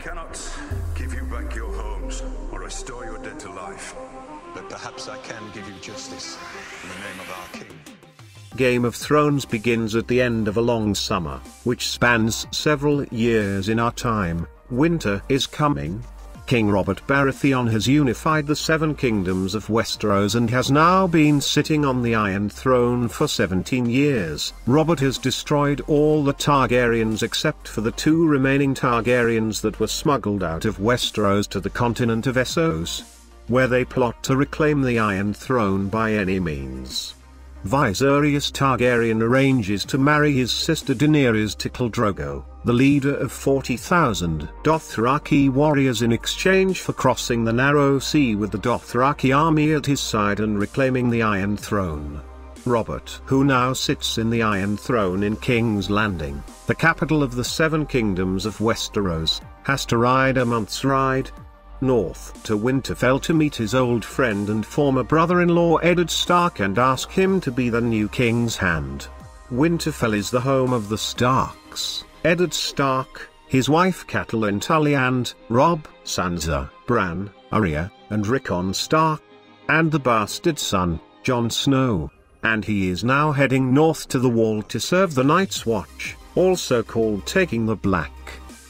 cannot give you back your homes or restore your dead to life, but perhaps I can give you justice in the name of our king. Game of Thrones begins at the end of a long summer, which spans several years in our time. Winter is coming. King Robert Baratheon has unified the 7 kingdoms of Westeros and has now been sitting on the Iron Throne for 17 years. Robert has destroyed all the Targaryens except for the 2 remaining Targaryens that were smuggled out of Westeros to the continent of Essos, where they plot to reclaim the Iron Throne by any means. Viserys Targaryen arranges to marry his sister Daenerys to Khal Drogo, the leader of 40,000 Dothraki warriors, in exchange for crossing the Narrow Sea with the Dothraki army at his side and reclaiming the Iron Throne. Robert, who now sits in the Iron Throne in King's Landing, the capital of the 7 kingdoms of Westeros, has to ride a month's ride north to Winterfell to meet his old friend and former brother-in-law Eddard Stark and ask him to be the new king's hand. Winterfell is the home of the Starks, Eddard Stark, his wife Catelyn Tully, and Robb, Sansa, Bran, Arya, and Rickon Stark, and the bastard son, Jon Snow. And he is now heading north to the Wall to serve the Night's Watch, also called taking the Black.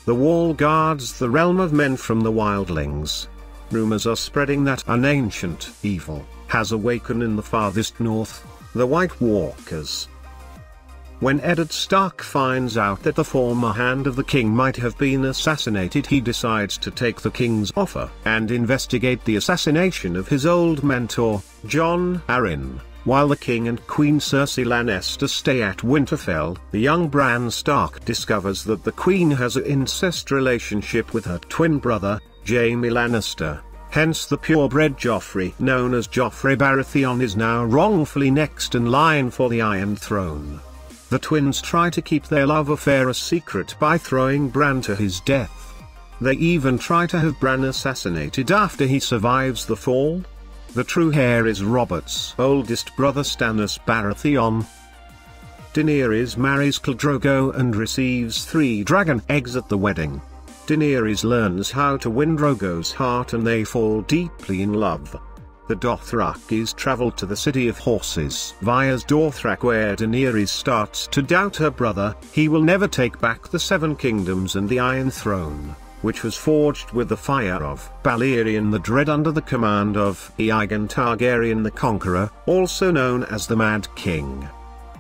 The Wall guards the realm of men from the wildlings. Rumors are spreading that an ancient evil has awakened in the farthest north, the White Walkers. When Eddard Stark finds out that the former hand of the king might have been assassinated, he decides to take the king's offer and investigate the assassination of his old mentor, Jon Arryn. While the king and Queen Cersei Lannister stay at Winterfell, the young Bran Stark discovers that the queen has an incest relationship with her twin brother, Jaime Lannister. Hence the purebred Joffrey, known as Joffrey Baratheon, is now wrongfully next in line for the Iron Throne. The twins try to keep their love affair a secret by throwing Bran to his death. They even try to have Bran assassinated after he survives the fall. The true heir is Robert's oldest brother Stannis Baratheon. Daenerys marries Khal Drogo and receives 3 dragon eggs at the wedding. Daenerys learns how to win Drogo's heart and they fall deeply in love. The Dothrakis travel to the City of Horses via Dothrak, where Daenerys starts to doubt her brother. He will never take back the 7 kingdoms and the Iron Throne, which was forged with the fire of Balerion the Dread under the command of Aegon Targaryen the Conqueror, also known as the Mad King.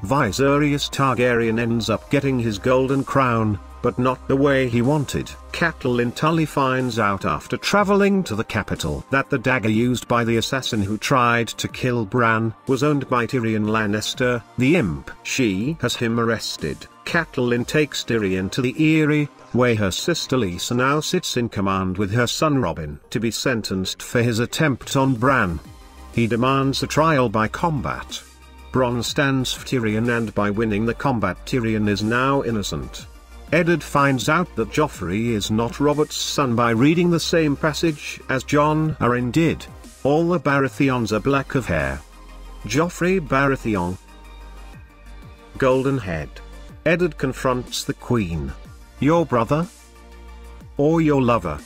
Viserys Targaryen ends up getting his golden crown, but not the way he wanted. Catelyn Tully finds out after traveling to the capital that the dagger used by the assassin who tried to kill Bran was owned by Tyrion Lannister, the imp. She has him arrested. Catelyn takes Tyrion to the Eyrie, where her sister Lisa now sits in command with her son Robin, to be sentenced for his attempt on Bran. He demands a trial by combat. Bronn stands for Tyrion, and by winning the combat Tyrion is now innocent. Eddard finds out that Joffrey is not Robert's son by reading the same passage as Jon Arryn did. All the Baratheons are black of hair. Joffrey Baratheon. Golden Head. Eddard confronts the Queen. Your brother? Or your lover?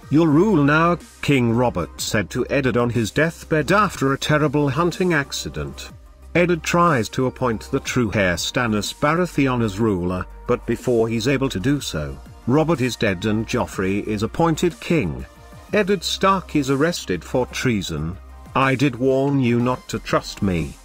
You'll rule now, King Robert said to Eddard on his deathbed after a terrible hunting accident. Eddard tries to appoint the true heir Stannis Baratheon as ruler, but before he's able to do so, Robert is dead and Joffrey is appointed king. Eddard Stark is arrested for treason. I did warn you not to trust me.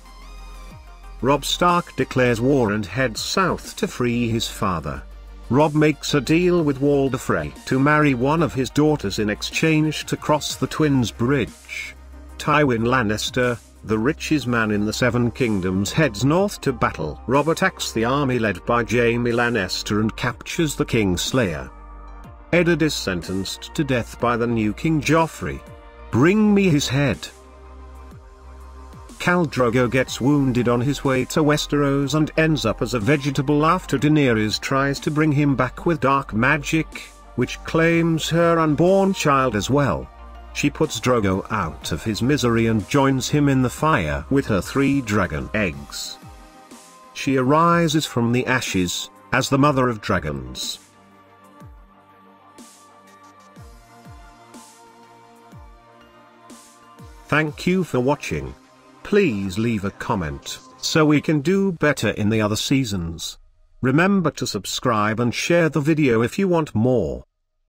Robb Stark declares war and heads south to free his father. Robb makes a deal with Walder Frey to marry one of his daughters in exchange to cross the Twins Bridge. Tywin Lannister, the richest man in the 7 kingdoms, heads north to battle. Robb attacks the army led by Jaime Lannister and captures the Kingslayer. Eddard is sentenced to death by the new King Joffrey. Bring me his head. Khal Drogo gets wounded on his way to Westeros and ends up as a vegetable after Daenerys tries to bring him back with dark magic, which claims her unborn child as well. She puts Drogo out of his misery and joins him in the fire with her 3 dragon eggs. She arises from the ashes as the mother of dragons. Thank you for watching. Please leave a comment, so we can do better in the other seasons. Remember to subscribe and share the video if you want more.